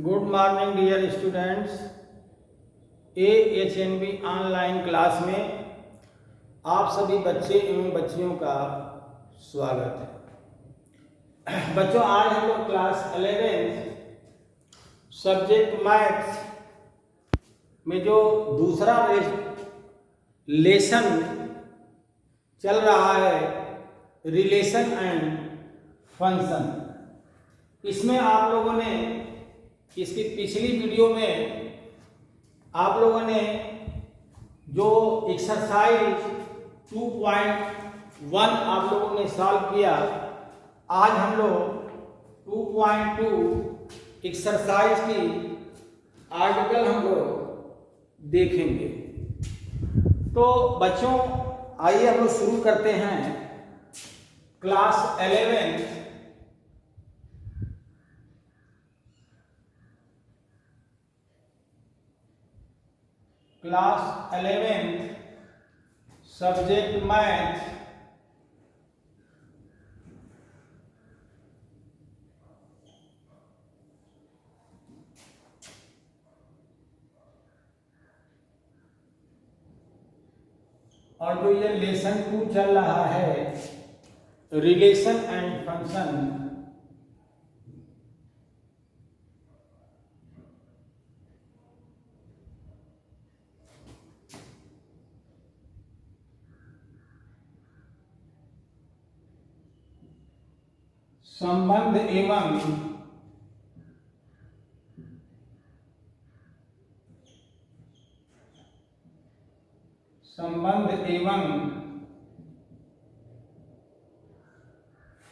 Good morning dear students. AHNB online class में आप सभी बच्चे एवं बच्चियों का स्वागत है। बच्चों, आज हम लोग क्लास 11 सब्जेक्ट मैथ्स में जो दूसरा लेसन चल रहा है, रिलेशन एंड फंक्शन, इसमें आप लोगों ने इसकी पिछली वीडियो में आप लोगों ने जो एक्सरसाइज 2.1 आप लोगों ने सॉल्व किया। आज हम लोग 2.2 एक्सरसाइज की आर्टिकल हम लोग देखेंगे। तो बच्चों, आइए हम लोग शुरू करते हैं क्लास 11 सब्जेक्ट मैथ और जो ये लेसन 2 चल रहा है, रिलेशन एंड फंक्शन, संबंध एवं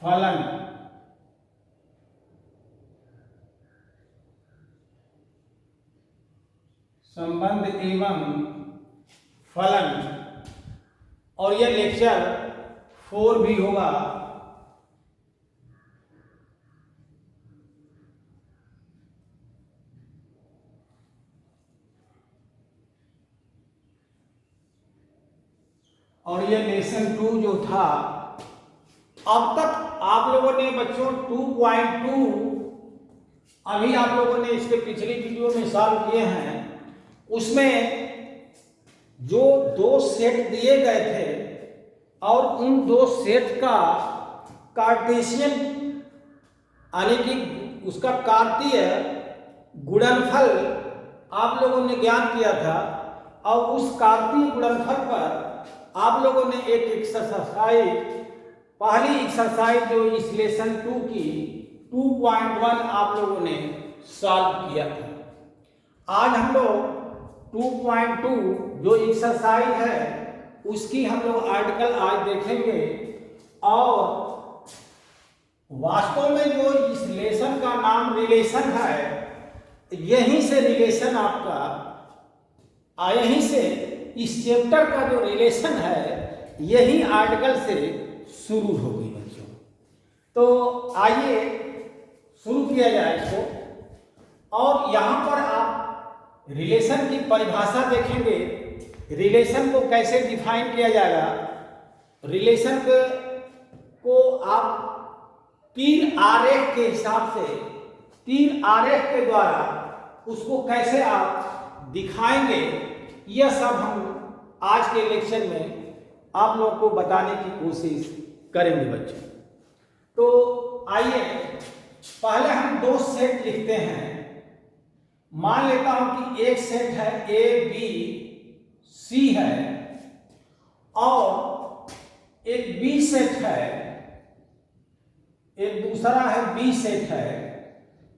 फलन, संबंध एवं फलन, और यह लेक्चर 4 भी होगा। और ये लेसन 2 जो था, अब तक आप लोगों ने बच्चों 2.2 अभी आप लोगों ने इसके पिछली वीडियो में सॉल्व किए हैं। उसमें जो 2 सेट दिए गए थे और उन 2 सेट का कार्टेशियन यानी कि उसका कार्तीय गुणनफल आप लोगों ने ज्ञान किया था, और उस कार्तीय गुणनफल पर आप लोगों ने एक एक्सरसाइज, पहली एक्सरसाइज जो इस लेसन 2 की 2.1 आप लोगों ने सॉल्व किया था। आज हम लोग 2.2 जो एक्सरसाइज है उसकी हम लोग आर्टिकल आज देखेंगे। और वास्तव में जो इस लेसन का नाम रिलेशन है, यहीं से रिलेशन आपका यहीं से इस चैप्टर का जो रिलेशन है यही आर्टिकल से शुरू होगी बच्चों। तो आइए शुरू किया जाए इसको। और यहाँ पर आप रिलेशन की परिभाषा देखेंगे, रिलेशन को कैसे डिफाइन किया जाएगा। रिलेशन को आप तीर आरेख के हिसाब से, तीर आरेख के द्वारा उसको कैसे आप दिखाएंगे, यह सब हम आज के लेक्चर में आप लोगों को बताने की कोशिश करेंगे बच्चों। तो आइए पहले हम 2 सेट लिखते हैं। मान लेता हूं कि एक सेट है ABC है और एक B सेट है, एक दूसरा है B सेट है,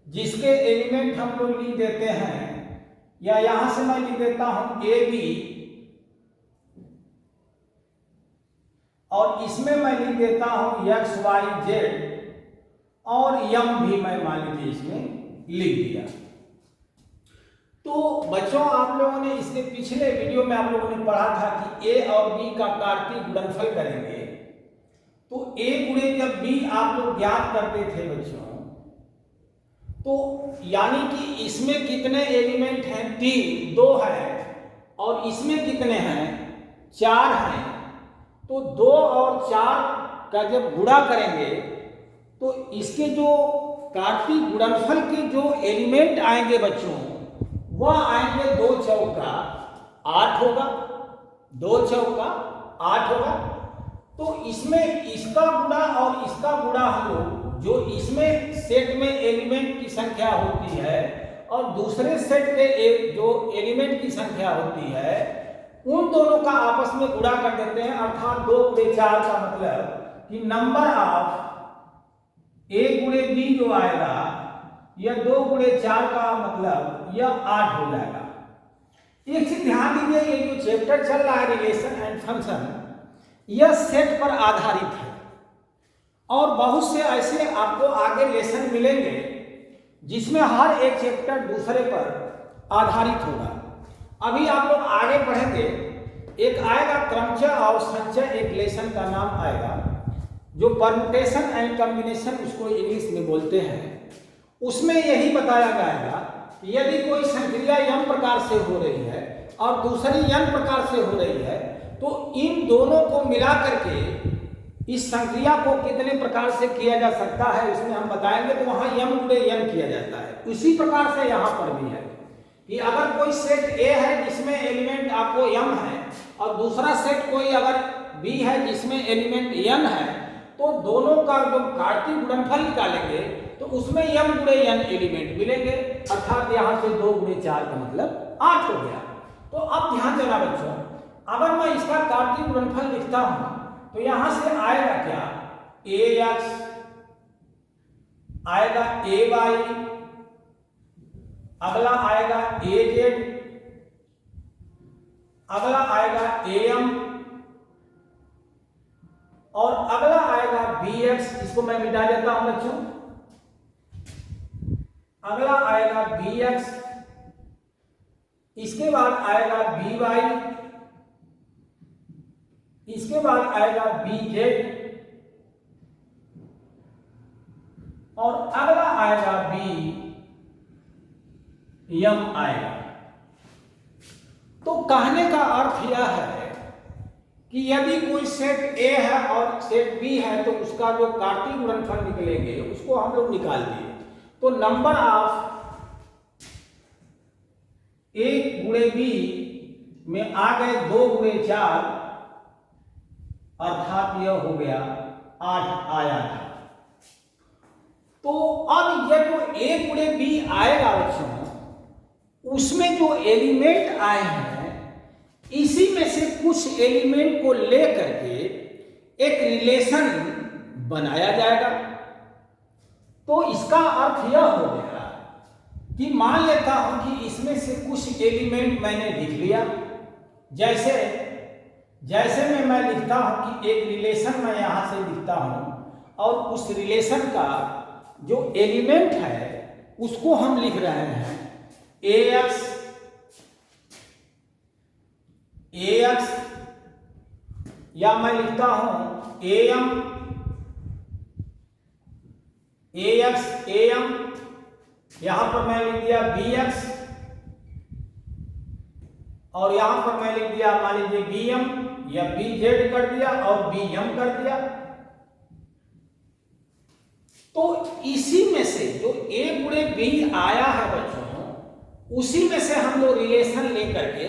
जिसके एलिमेंट हम लोग लिख देते हैं, या यहां से मैं लिख देता हूं AB, और इसमें मैं लिख देता हूं XYZ, और M भी मैं मान लीजिए इसमें लिख दिया। तो बच्चों, आप लोगों ने इसके पिछले वीडियो में आप लोगों ने पढ़ा था कि A और B का कार्तीय गुणनफल करेंगे। तो A गुणे जब B आप लोग ज्ञात करते थे बच्चों, तो यानी कि इसमें कितने एलिमेंट हैं? 3, 2 है, और इसमें कितने हैं? 4 हैं। तो 2 और 4 का जब गुणा करेंगे तो इसके जो कार्तीय गुणनफल के जो एलिमेंट आएंगे बच्चों, वह आएंगे 2 चौका 8 होगा, 2 चौका 8 होगा। तो इसमें इसका गुणा और इसका गुणा हम लोग, जो इसमें सेट में एलिमेंट की संख्या होती है और दूसरे सेट के जो एलिमेंट की संख्या होती है, उन दोनों का आपस में गुणा कर देते हैं। अर्थात 2 गुणे 4 का मतलब कि नंबर ऑफ a गुणे b जो आएगा, यह 2 गुणे 4 का मतलब यह 8 हो जाएगा। एक चीज ध्यान दीजिए, ये जो चैप्टर चल रहा है रिलेशन एंड फंक्शन, यह सेट पर आधारित है और बहुत से ऐसे आपको आगे लेसन मिलेंगे जिसमें हर एक चैप्टर दूसरे पर आधारित होगा। अभी आप लोग आगे पढ़ेंगे, एक आएगा क्रमचय और संचय, एक लेसन का नाम आएगा जो परमुटेशन एंड कॉम्बिनेशन उसको इंग्लिश में बोलते हैं। उसमें यही बताया जाएगा कि यदि कोई संक्रिया m प्रकार से हो रही है और दूसरी n प्रकार से हो रही है, तो इन दोनों को मिला करके इस संक्रिया को कितने प्रकार से किया जा सकता है उसमें हम बताएंगे। तो वहां m गुणे n किया जाता है। उसी प्रकार से यहाँ पर भी है कि अगर कोई सेट A है जिसमें एलिमेंट आपको m है और दूसरा सेट कोई अगर B है जिसमें एलिमेंट n है, तो दोनों का जो कार्तीय गुणनफल निकालेंगे तो उसमें m गुणे n एलिमेंट मिलेंगे। अर्थात यहाँ से 2 गुणे 4 का मतलब 8 हो गया। तो अब ध्यान देना बच्चों, अगर मैं इसका कार्तीय गुणनफल लिखता हूं तो यहां से आएगा क्या, ax आएगा ay, अगला आएगा az, अगला आएगा am और अगला आएगा bx। इसको मैं मिटा देता हूं बच्चों। अगला आएगा bx, इसके बाद आएगा by, इसके बाद आएगा bz और अगला आएगा bm आएगा। तो कहने का अर्थ यह है कि यदि कोई सेट A है और सेट B है तो उसका जो कार्तीय गुणनफल निकलेंगे उसको हम लोग निकाल दिए। तो नंबर ऑफ A गुणे B में आ गए 2 गुणे 4, अर्थात यह हो गया 8 आया था। तो अब यह जो A गुणे B आएगा बच्चों, उसमें जो एलिमेंट आए हैं इसी में से कुछ एलिमेंट को लेकर के एक रिलेशन बनाया जाएगा। तो इसका अर्थ यह हो गया कि मान लेता हूं कि इसमें से कुछ एलिमेंट मैंने लिख लिया, जैसे में मैं लिखता हूं कि एक रिलेशन मैं यहां से लिखता हूं और उस रिलेशन का जो एलिमेंट है उसको हम लिख रहे हैं ax या मैं लिखता हूं am, यहां पर मैं लिख दिया bx और यहां पर मैं लिख दिया मान लीजिए bm या bz कर दिया और bm कर दिया। तो इसी में से जो a गुणे b आया है बच्चों, उसी में से हम लोग रिलेशन लेकर के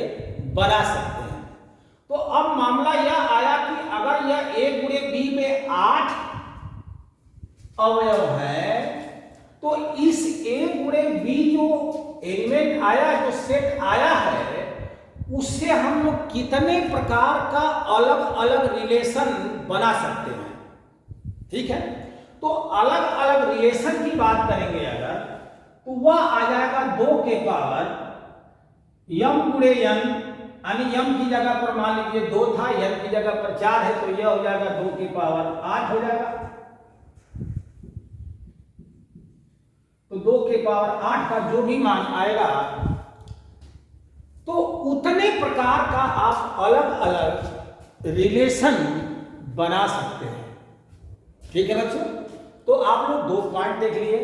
बना सकते हैं। तो अब मामला यह आया कि अगर यह a गुणे b में 8 अवयव है तो इस a गुणे b जो एलिमेंट आया, जो सेट आया है, उससे हम लोग कितने प्रकार का अलग अलग रिलेशन बना सकते हैं। ठीक है, तो अलग अलग रिलेशन की बात करेंगे अगर, तो वह आ जाएगा 2 के पावर m गुणे n, यानी m की जगह पर मान लीजिए 2 था, n की जगह पर 4 है, तो यह हो जाएगा 2 के पावर 8 हो जाएगा। तो 2 के पावर 8 का जो भी मान आएगा, तो उतने प्रकार का आप अलग अलग रिलेशन बना सकते हैं। ठीक है बच्चों, तो आप लोग 2 पॉइंट देख लिए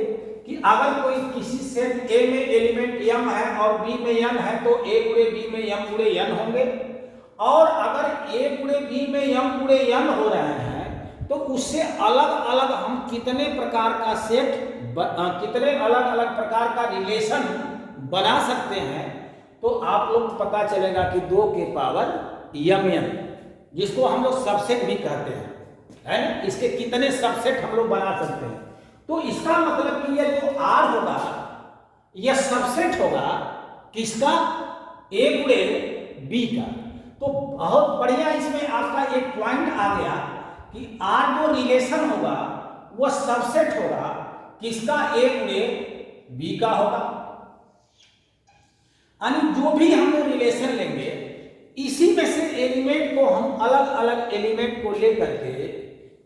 कि अगर कोई किसी सेट A में एलिमेंट m है और B में n है तो A गुणे B में m गुणे n होंगे, और अगर A गुणे B में m गुणे n हो रहे हैं तो उससे अलग अलग हम कितने प्रकार का सेट कितने अलग अलग प्रकार का रिलेशन बना सकते हैं, तो आप लोग को पता चलेगा कि 2 के पावर mn, जिसको हम लोग सबसेट भी कहते हैं, है ना। इसके कितने सबसेट हम लोग बना सकते हैं। तो इसका मतलब कि यह जो r होगा यह सबसेट होगा किसका, a गुणे b का। तो बहुत बढ़िया, इसमें आपका एक पॉइंट आ गया कि r जो रिलेशन होगा वह सबसेट होगा किसका, a गुणे b का होगा। यानी जो भी हम लोग रिलेशन लेंगे, इसी में से एलिमेंट को हम अलग अलग एलिमेंट को लेकर के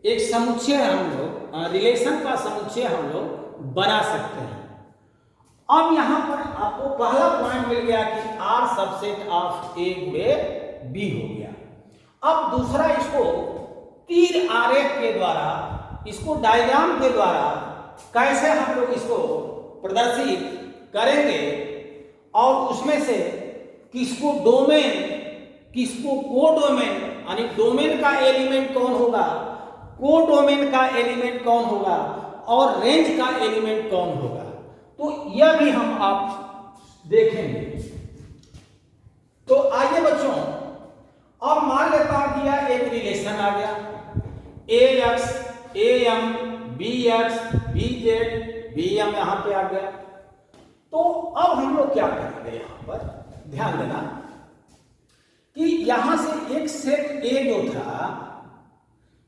एक समुच्चय हम लोग, रिलेशन का समुच्चय हम लोग बना सकते हैं। अब यहां पर आपको पहला पॉइंट मिल गया कि r सबसेट ऑफ a गुणे b हो गया। अब दूसरा, इसको तीर आरेख के द्वारा, इसको डायग्राम के द्वारा कैसे हम लोग इसको प्रदर्शित करेंगे, और उसमें से किसको डोमेन, किसको कोडोमेन, यानी डोमेन का एलिमेंट कौन होगा, कोडोमेन का एलिमेंट कौन होगा, और रेंज का एलिमेंट कौन होगा, तो यह भी हम आप देखेंगे। तो आइए बच्चों, अब मान लेता हूं कि यह एक रिलेशन आ गया, ax, am, bx, bz, bm यहां पे आ गया। तो अब हम लोग क्या करेंगे, यहां पर ध्यान देना कि यहां से एक सेट A जो था,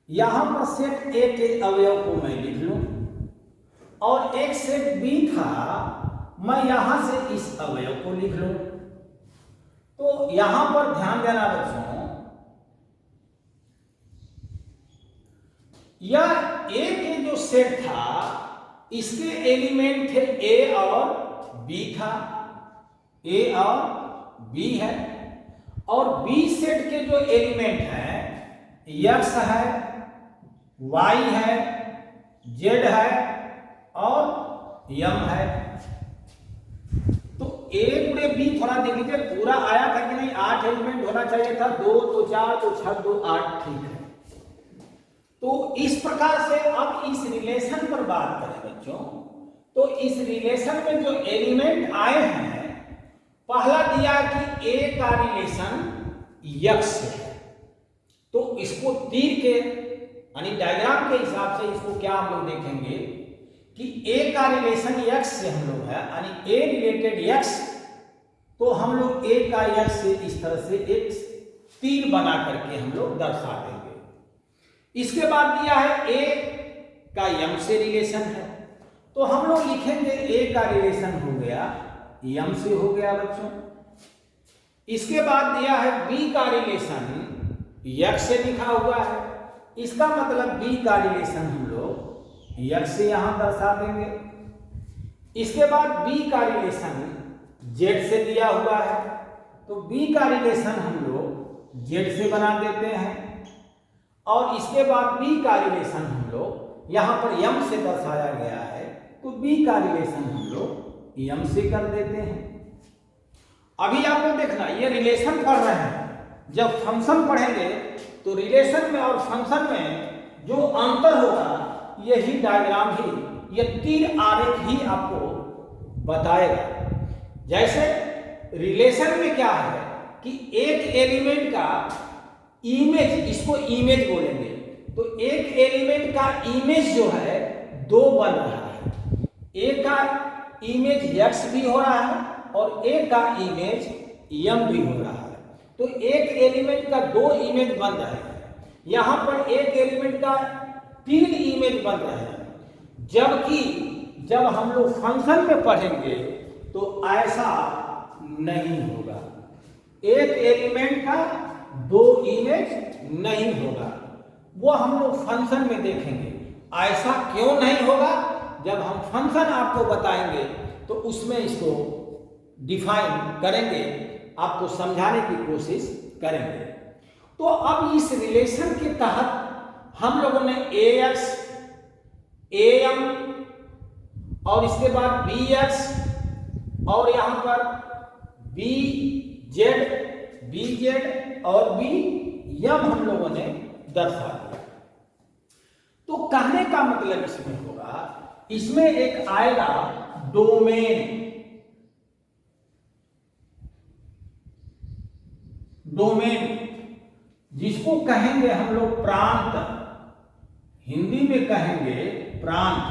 यहां पर सेट A के अवयव को मैं लिख लूं, और एक सेट B था, मैं यहां से इस अवयव को लिख लूं। तो यहां पर ध्यान देना बच्चों, यह A के जो सेट था, इसके एलिमेंट थे A और B था, A और B है, और B सेट के जो एलिमेंट हैं, X है, Y है, Z है और M है। तो A गुणे B थोड़ा देख लीजिए, पूरा आया था कि नहीं, 8 एलिमेंट होना चाहिए था, 2 तो 4 तो 6 2 8, ठीक है। तो इस प्रकार से अब इस रिलेशन पर बात करें बच्चों, तो इस रिलेशन में जो एलिमेंट आए हैं, पहला दिया कि A का रिलेशन X से है, तो इसको तीर के यानी डायग्राम के हिसाब से इसको क्या हम लोग देखेंगे कि A का रिलेशन X से हम लोग है, यानी A रिलेटेड X, तो हम लोग A का X से इस तरह से एक तीर बना करके हम लोग दर्शा देंगे। इसके बाद दिया है A का M से रिलेशन है, तो हम लोग लिखेंगे A का रिलेशन हो गया M से हो गया बच्चों। इसके बाद दिया है B का रिलेशन X से लिखा हुआ है, इसका मतलब B का रिलेशन हम लोग X से यहां दर्शा देंगे। इसके बाद B का रिलेशन Z से दिया हुआ है, तो B का रिलेशन हम लोग Z से बना देते हैं, और इसके बाद B का रिलेशन हम लोग यहां पर M से दर्शाया गया है, तो B का रिलेशन हम लोग M से कर देते हैं। अभी आप लोग देखना, ये रिलेशन पढ़ रहे हैं, जब फंक्शन पढ़ेंगे तो रिलेशन में और फंक्शन में जो अंतर होगा, यही डायग्राम ही, ये तीर आरेख ही आपको बताएगा। जैसे रिलेशन में क्या है कि एक एलिमेंट का इमेज, इसको इमेज बोलेंगे, तो एक एलिमेंट का इमेज जो है 2 बन रहा है, एक का इमेज X भी हो रहा है और एक का इमेज M भी हो रहा है। तो एक एलिमेंट का 2 इमेज बन रहे हैं, यहां पर एक एलिमेंट का 3 इमेज बन रहे हैं। जबकि जब हम लोग फंक्शन में पढ़ेंगे तो ऐसा नहीं होगा, एक एलिमेंट का 2 इमेज नहीं होगा, वो हम लोग फंक्शन में देखेंगे। ऐसा क्यों नहीं होगा, जब हम फंक्शन आपको बताएंगे तो उसमें इसको डिफाइन करेंगे, आपको समझाने की कोशिश करेंगे। तो अब इस रिलेशन के तहत हम लोगों ने AX, AM और इसके बाद BX और यहां पर BZ, BZ और BM हम लोगों ने दर्शा दिया। तो कहने का मतलब इसमें होगा इसमें एक आएगा डोमेन। डोमेन जिसको कहेंगे हम लोग प्रांत, हिंदी में कहेंगे प्रांत।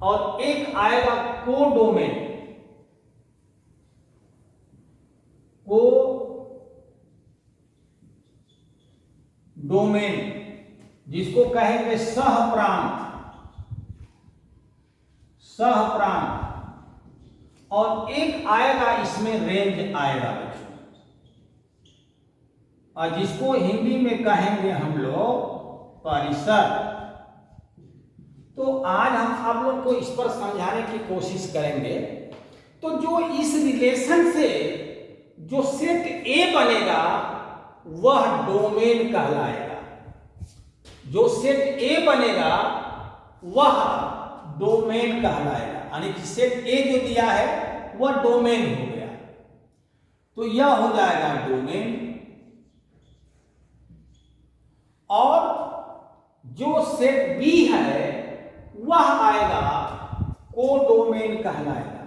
और एक आएगा कोडोमेन। कोडोमेन जिसको कहेंगे सहप्रांत। सहप्रांत। और एक आएगा इसमें रेंज आएगा बच्चों, और जिसको हिंदी में कहेंगे हम लोग परिसर। तो आज हम आप लोग को इस पर समझाने की कोशिश करेंगे। तो जो इस रिलेशन से जो सेट ए बनेगा वह डोमेन कहलाएगा। जो सेट ए बनेगा वह डोमेन कहलाएगा, यानी कि सेट ए जो दिया है वह डोमेन हो गया। तो यह हो जाएगा डोमेन। और जो सेट बी है वह आएगा कोडोमेन कहलाएगा।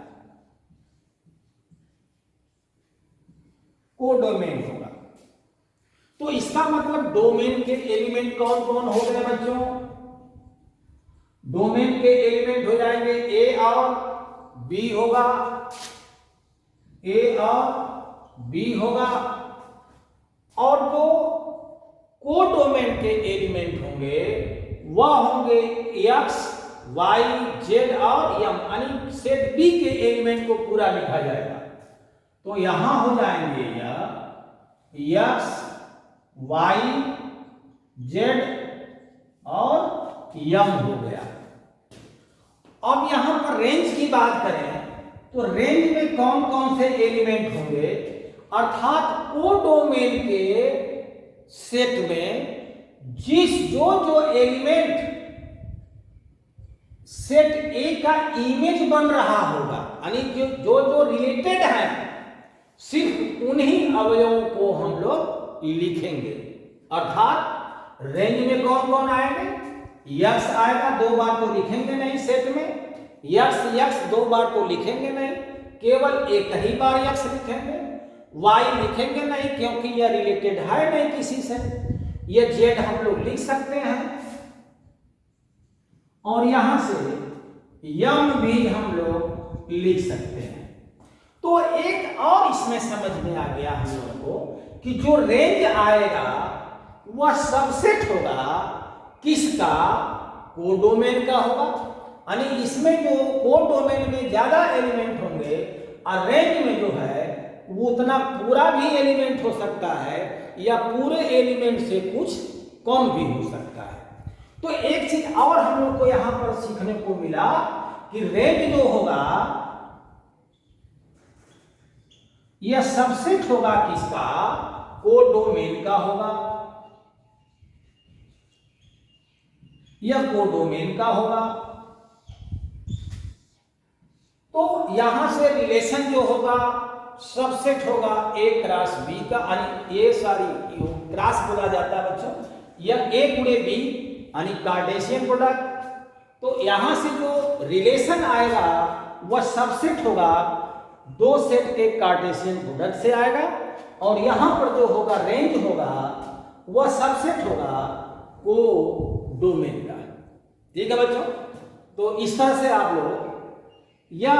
कोडोमेन होगा। तो इसका मतलब डोमेन के एलिमेंट कौन कौन हो गए बच्चों? डोमेन के एलिमेंट हो जाएंगे ए और बी होगा, ए और बी होगा। और जो कोडोमेन के एलिमेंट होंगे वह होंगे एक्स, वाई, जेड और एम, यानी सेट बी के एलिमेंट को पूरा लिखा जाएगा। तो यहां हो जाएंगे यह एक्स, वाई, जेड और एम हो गया। अब यहां पर रेंज की बात करें तो रेंज में कौन कौन से एलिमेंट होंगे, अर्थात कोडोमेन के सेट में जो एलिमेंट सेट ए का इमेज बन रहा होगा, यानी जो रिलेटेड है, सिर्फ उन्हीं अवयवों को हम लोग लिखेंगे। अर्थात रेंज में कौन कौन आएंगे? यक्स आएगा, 2 बार तो लिखेंगे नहीं सेट में। यक्स यक्स 2 बार तो लिखेंगे नहीं, केवल एक ही बार यक्स लिखेंगे। वाई लिखेंगे नहीं क्योंकि यह रिलेटेड है नहीं किसी से। यह जेड हम लोग लिख सकते हैं। और यहां से यम भी हम लोग लिख सकते हैं। तो एक और इसमें समझ में आ गया हम लोगों को कि जो रेंज आएगा वह सबसेट होगा किसका? कोडोमेन का होगा। यानी इसमें जो कोडोमेन में ज्यादा एलिमेंट होंगे और रेंज में जो है वो उतना पूरा भी एलिमेंट हो सकता है या पूरे एलिमेंट से कुछ कम भी हो सकता है। तो एक चीज और हम लोग को यहां पर सीखने को मिला कि रेंज जो होगा यह सबसेट होगा किसका? कोडोमेन का होगा। यह कोडोमेन का होगा। तो यहां से रिलेशन जो होगा सबसेट होगा ए क्रॉस बी का, यानी ए क्रॉस बोला जाता है बच्चों, यह ए गुणे बी यानी कार्टेशियन प्रोडक्ट। तो यहां से जो रिलेशन आएगा वह सबसेट होगा 2 सेट के कार्टेशियन प्रोडक्ट से आएगा। और यहां पर जो होगा रेंज होगा वह सबसेट होगा कोडोमेन का। ठीक है बच्चों? तो इस तरह से आप लोग या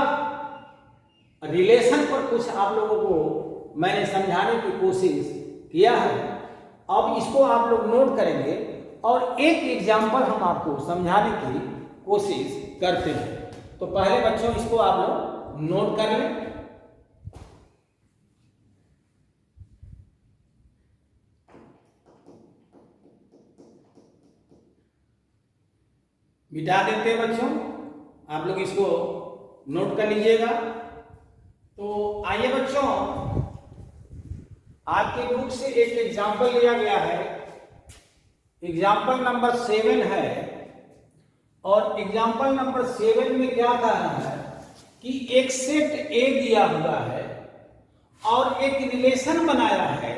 रिलेशन पर कुछ आप लोगों को मैंने समझाने की कोशिश किया है। अब इसको आप लोग नोट करेंगे और एक एग्जाम्पल हम आपको समझाने की कोशिश करते हैं। तो पहले बच्चों इसको आप लोग नोट कर लें। मिटा देते हैं बच्चों, आप लोग इसको नोट कर लीजिएगा। तो आइए बच्चों, आपके बुक से एक एग्जाम्पल लिया गया है। एग्जाम्पल नंबर 7 है। और एग्जाम्पल नंबर 7 में क्या कह रहा है कि एक सेट ए दिया हुआ है और एक रिलेशन बनाया है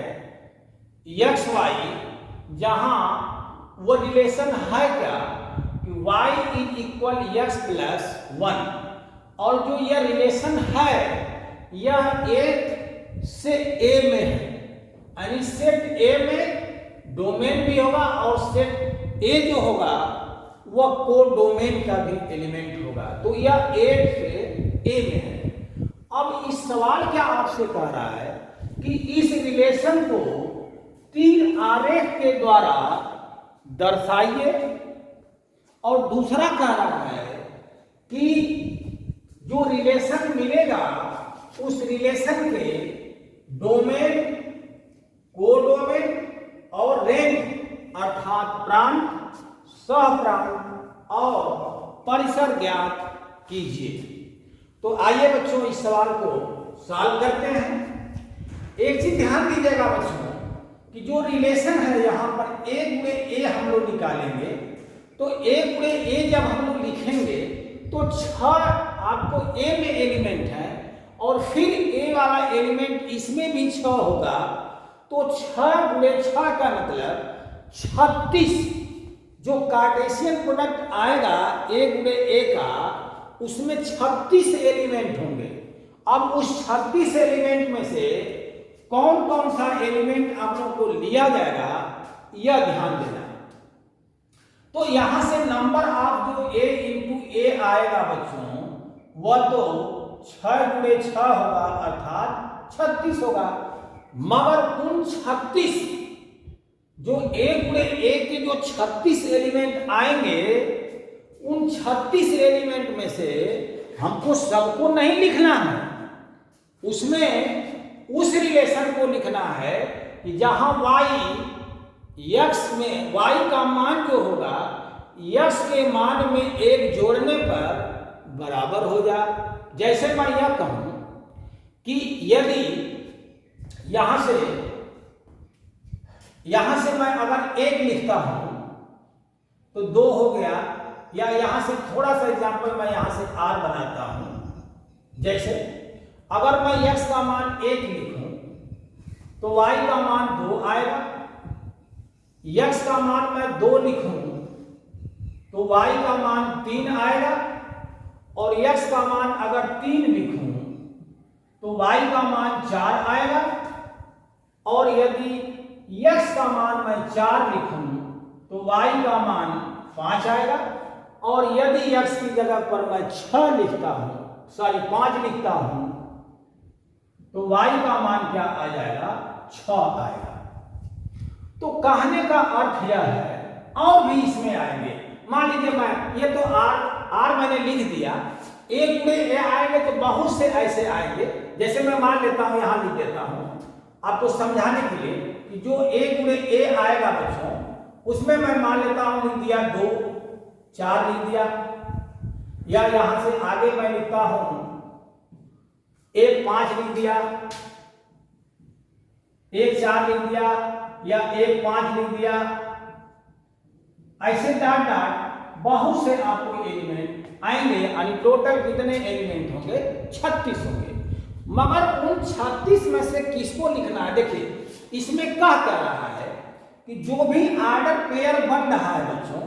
एक्स वाई, जहां वो रिलेशन है क्या कि y is equal x plus 1, और जो यह रिलेशन है यह A से A में है, यानी सेट A में डोमेन भी होगा और सेट A जो होगा वह को डोमेन का भी एलिमेंट होगा। तो यह A से A में है। अब इस सवाल क्या आपसे कह रहा है कि इस रिलेशन को तीर आरेख के द्वारा दर्शाइए, और दूसरा कह रहा है कि जो रिलेशन मिलेगा उस रिलेशन के डोमेन, कोडोमेन और रेंज अर्थात प्रांत, सहप्रांत और परिसर ज्ञात कीजिए। तो आइए बच्चों इस सवाल को सॉल्व करते हैं। एक चीज ध्यान दीजिएगा बच्चों कि जो रिलेशन है यहाँ पर A गुणे A हम लोग निकालेंगे, तो A गुणे A जब हम लोग लिखेंगे तो 6 आपको A में एलिमेंट है और फिर A वाला एलिमेंट इसमें भी 6 होगा, तो 6 गुणे 6 का मतलब 36 जो कार्टेशियन प्रोडक्ट आएगा A गुणे A का, उसमें 36 एलिमेंट होंगे। अब उस 36 एलिमेंट में से कौन कौन सा एलिमेंट आप लोग को लिया जाएगा यह ध्यान देना। तो यहां से नंबर ऑफ जो A इंटू A आएगा बच्चों वह तो 6 गुणे 6 होगा अर्थात 36 होगा, मगर उन 36 जो A गुणे A के जो 36 एलिमेंट आएंगे उन 36 एलिमेंट में से हमको सबको नहीं लिखना है, उसमें उस रिलेशन को लिखना है कि जहां y x में y का मान जो होगा x के मान में 1 जोड़ने पर बराबर हो जाए। जैसे मैं यह कहूं कि यदि यहां से मैं अगर 1 लिखता हूं तो 2 हो गया, या यहां से थोड़ा सा एग्जांपल मैं यहां से r बनाता हूं। जैसे अगर मैं x का मान 1 लिखूं तो y का मान 2 आएगा, x का मान मैं 2 लिखूं तो y का मान 3 आएगा, और x का मान अगर 3 लिखूं तो y का मान 4 आएगा, और यदि x का मान मैं 4 लिखूं तो y का मान 5 आएगा, और यदि x की जगह पर मैं 5 लिखता हूं तो y का मान क्या आ जाएगा 6 आएगा। तो कहने का अर्थ यह है, और भी इसमें आएंगे। मान लीजिए मैं ये तो r मैंने लिख दिया, A गुणे A आएंगे तो बहुत से ऐसे आएंगे। जैसे मैं मान लेता हूं, यहां लिख देता हूं आपको समझाने के लिए कि जो A गुणे A आएगा बच्चों उसमें मैं मान लेता हूं लिख दिया 2, 4 लिख दिया, या यहां से आगे मैं लिखता हूं 1 5 लिख दिया, 1 4 लिख दिया, या 1 5 लिख दिया, ऐसे डॉट डॉट बहुत से आपको एलिमेंट आएंगे। यानी टोटल कितने एलिमेंट होंगे 36 होंगे, मगर उन 36 में से किसको लिखना है। देखिए इसमें क्या कह रहा है कि जो भी ऑर्डर पेयर बन रहा है बच्चों,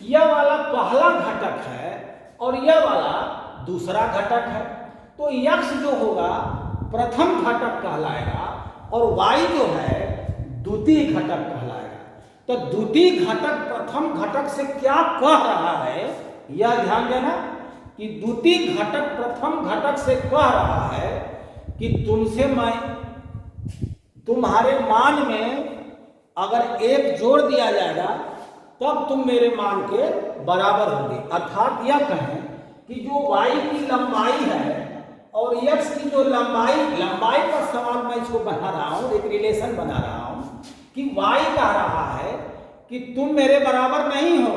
यह वाला पहला घटक है और यह वाला दूसरा घटक है, तो x जो होगा प्रथम घटक कहलाएगा और y जो है द्वितीय घटक कहलाएगा। तो द्वितीय घटक प्रथम घटक से क्या कह रहा है यह ध्यान देना कि द्वितीय घटक प्रथम घटक से कह रहा है कि तुमसे मैं तुम्हारे मान में अगर 1 जोड़ दिया जाएगा तब तुम मेरे मान के बराबर होंगे। अर्थात यह कहें कि जो y की लंबाई है और x की जो लंबाई पर सवाल मैं इसको बना रहा हूं, एक रिलेशन बना रहा हूं कि y कह रहा है कि तुम मेरे बराबर नहीं हो,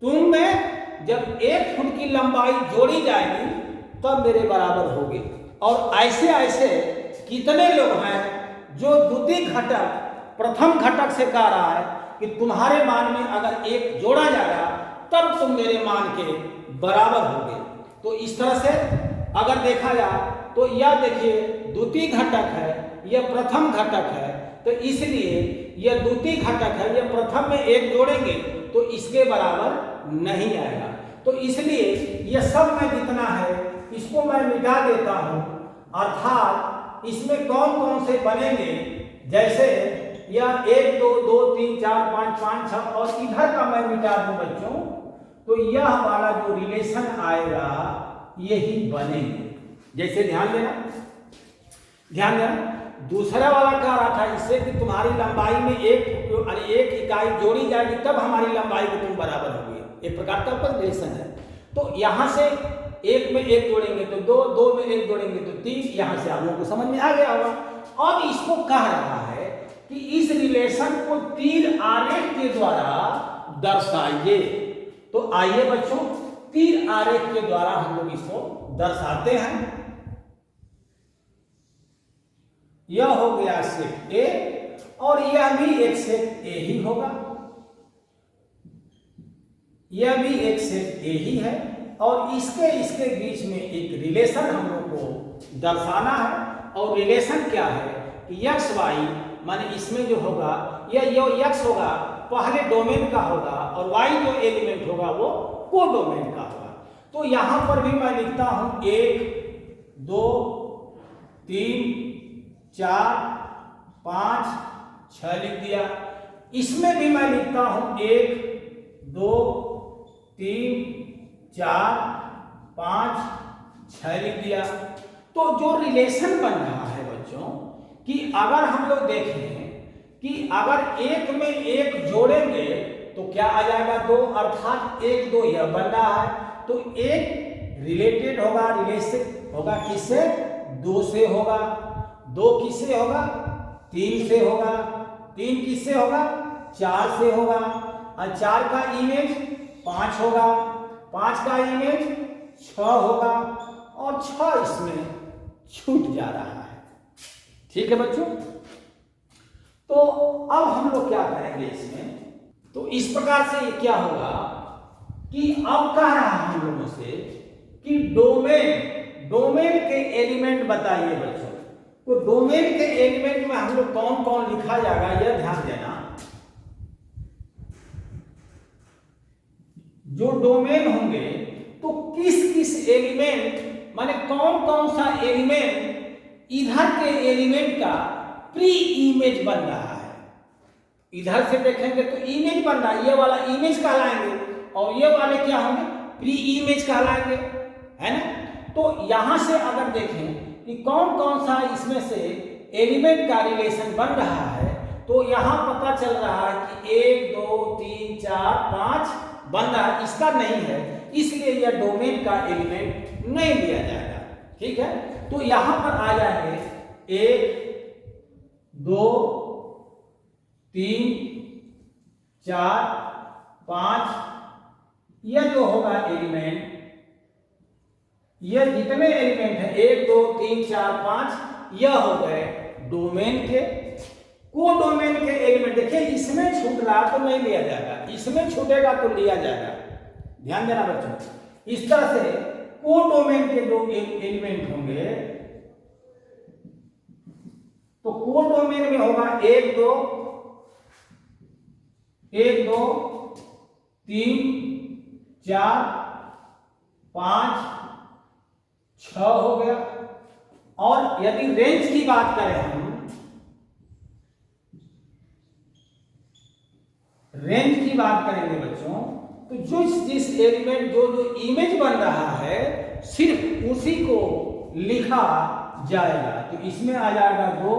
तुम में जब 1 फुट की लंबाई जोड़ी जाएगी तब मेरे बराबर होगी। और ऐसे ऐसे कितने लोग हैं जो द्वितीय घटक प्रथम घटक से कह रहा है कि तुम्हारे मान में अगर 1 जोड़ा जाएगा तब तुम मेरे मान के बराबर होगे। तो इस तरह से अगर देखा जाए तो यह देखिए द्वितीय घटक है, यह प्रथम घटक है, तो इसलिए यह द्वितीय घटक है, यह प्रथम में 1 जोड़ेंगे तो इसके बराबर नहीं आएगा। तो इसलिए यह सब में जितना है इसको मैं मिटा देता हूं, अर्थात इसमें कौन कौन से बनेंगे, जैसे यह 1 2 2 3 4 5 5 6 और इधर का मैं मिटा दूं बच्चों, तो यह वाला जो रिलेशन आएगा यही बनेंगे। जैसे ध्यान देना, दूसरा वाला कह रहा था इससे कि तुम्हारी लंबाई में एक इकाई जोड़ी जाएगी तब हमारी लंबाई को तुम बराबर होगी, एक प्रकार का ऊपर रिलेशन है। तो यहां से 1 में 1 जोड़ेंगे तो 2, 2 में 1 जोड़ेंगे तो 3, यहां से आप लोगों को समझ में आ गया होगा। और इसको कह रहा है कि इस रिलेशन को तीर आरेख के द्वारा दर्शाइए। तो आइए बच्चों तीर आरेख के द्वारा हम लोग इसको दर्शाते हैं। यह हो गया सेट ए और यह भी एक सेट ए ही होगा, यह भी एक सेट ए ही है और इसके बीच में एक रिलेशन हम लोग को दर्शाना है। और रिलेशन क्या है कि एक्स वाई माने इसमें जो होगा यह जो एक्स होगा पहले डोमेन का होगा और वाई जो एलिमेंट होगा वो को डोमेन का होगा। तो यहां पर भी मैं लिखता हूं 1 2 3 4 5 6 लिख दिया। इसमें भी मैं लिखता हूं 1 2 3 4 5 6 लिख दिया। तो जो रिलेशन बन रहा है बच्चों कि अगर हम लोग देखें कि अगर 1 में 1 जोड़ेंगे तो क्या आ जाएगा 2, अर्थात 1 2 यह बन रहा है। तो 1 रिलेटेड होगा, रिलेशन होगा किससे, 2 से होगा, 2 किससे होगा, 3 से होगा, 3 किससे होगा, 4 से होगा और 4 का इमेज 5 होगा, 5 का इमेज 6 होगा और 6 इसमें छूट जा रहा है। ठीक है बच्चों, तो अब हम लोग क्या करेंगे इसमें, तो इस प्रकार से ये क्या होगा कि अब कह रहा है हम लोगों से कि डोमेन के एलिमेंट बताइए बच्चों। तो डोमेन के एलिमेंट में हम लोग कौन कौन लिखा जाएगा यह ध्यान देना। जो डोमेन होंगे तो किस किस एलिमेंट माने कौन कौन सा एलिमेंट इधर के एलिमेंट का प्री इमेज बन रहा है। इधर से देखेंगे तो इमेज बन रहा है, ये वाला इमेज कहलाएंगे और ये वाले क्या होंगे, प्री इमेज कहलाएंगे, है ना। तो यहां से अगर देखें कि कौन कौन सा इसमें से एलिमेंट का रिलेशन बन रहा है तो यहां पता चल रहा है कि 1 2 3 4 5 बन रहा है, इसका नहीं है, इसलिए यह डोमेन का एलिमेंट नहीं लिया जाएगा। ठीक है, तो यहां पर आ जाएंगे 1 2 3 4 5, यह जो होगा एलिमेंट, यह जितने एलिमेंट है 1 2 3 4 5 यह हो गए डोमेन के। को डोमेन के एलिमेंट देखिए इसमें छूट रहा तो नहीं लिया जाएगा, इसमें छूटेगा तो लिया जाएगा। ध्यान देना बच्चों, इस तरह से को डोमेन के जो एलिमेंट होंगे तो को डोमेन में होगा 1 2 1 2 3 4 5 6 हो गया। और यदि रेंज की बात करें हम, रेंज की बात करेंगे बच्चों तो जो जिस एलिमेंट जो जो इमेज बन रहा है सिर्फ उसी को लिखा जाएगा। तो इसमें आ जाएगा 2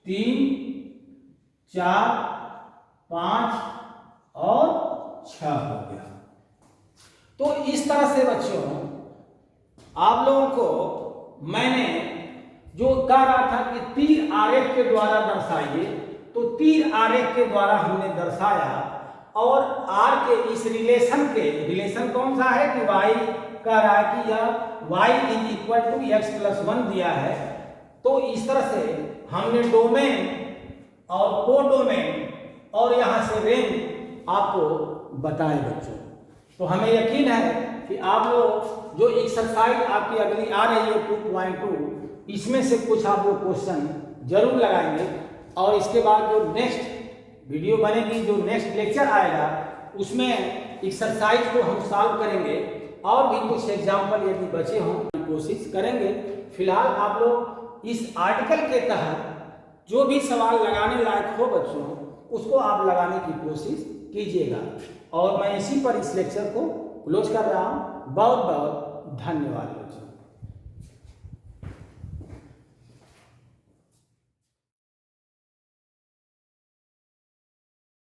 3 4 5 और 6 हो गया। तो इस तरह से बच्चों आप लोगों को मैंने जो कह रहा था कि तीर आरेख के द्वारा दर्शाइए, तो तीर आरेख के द्वारा हमने दर्शाया और आर के इस रिलेशन कौन सा है कि y कह रहा है कि यह y = x+1 दिया है। तो इस तरह से हमने डोमेन और कोडोमेन और यहां से रेंज आपको बताए बच्चों। तो हमें यकीन है कि आप लोग जो एक्सरसाइज आपकी अगली आ रही है 2.2 इसमें से कुछ आप लोग क्वेश्चन जरूर लगाएंगे और इसके बाद जो नेक्स्ट वीडियो बनेगी, जो नेक्स्ट लेक्चर आएगा उसमें एक्सरसाइज को हम सॉल्व करेंगे और भी कुछ एग्जाम्पल यदि बचे हों कोशिश करेंगे। फिलहाल आप लोग इस आर्टिकल के तहत जो भी सवाल लगाने लायक हो बच्चों उसको आप लगाने की कोशिश कीजिएगा। और मैं इसी पर इस लेक्चर को क्लोज कर रहा हूँ। बहुत बहुत धन्यवाद बच्चों।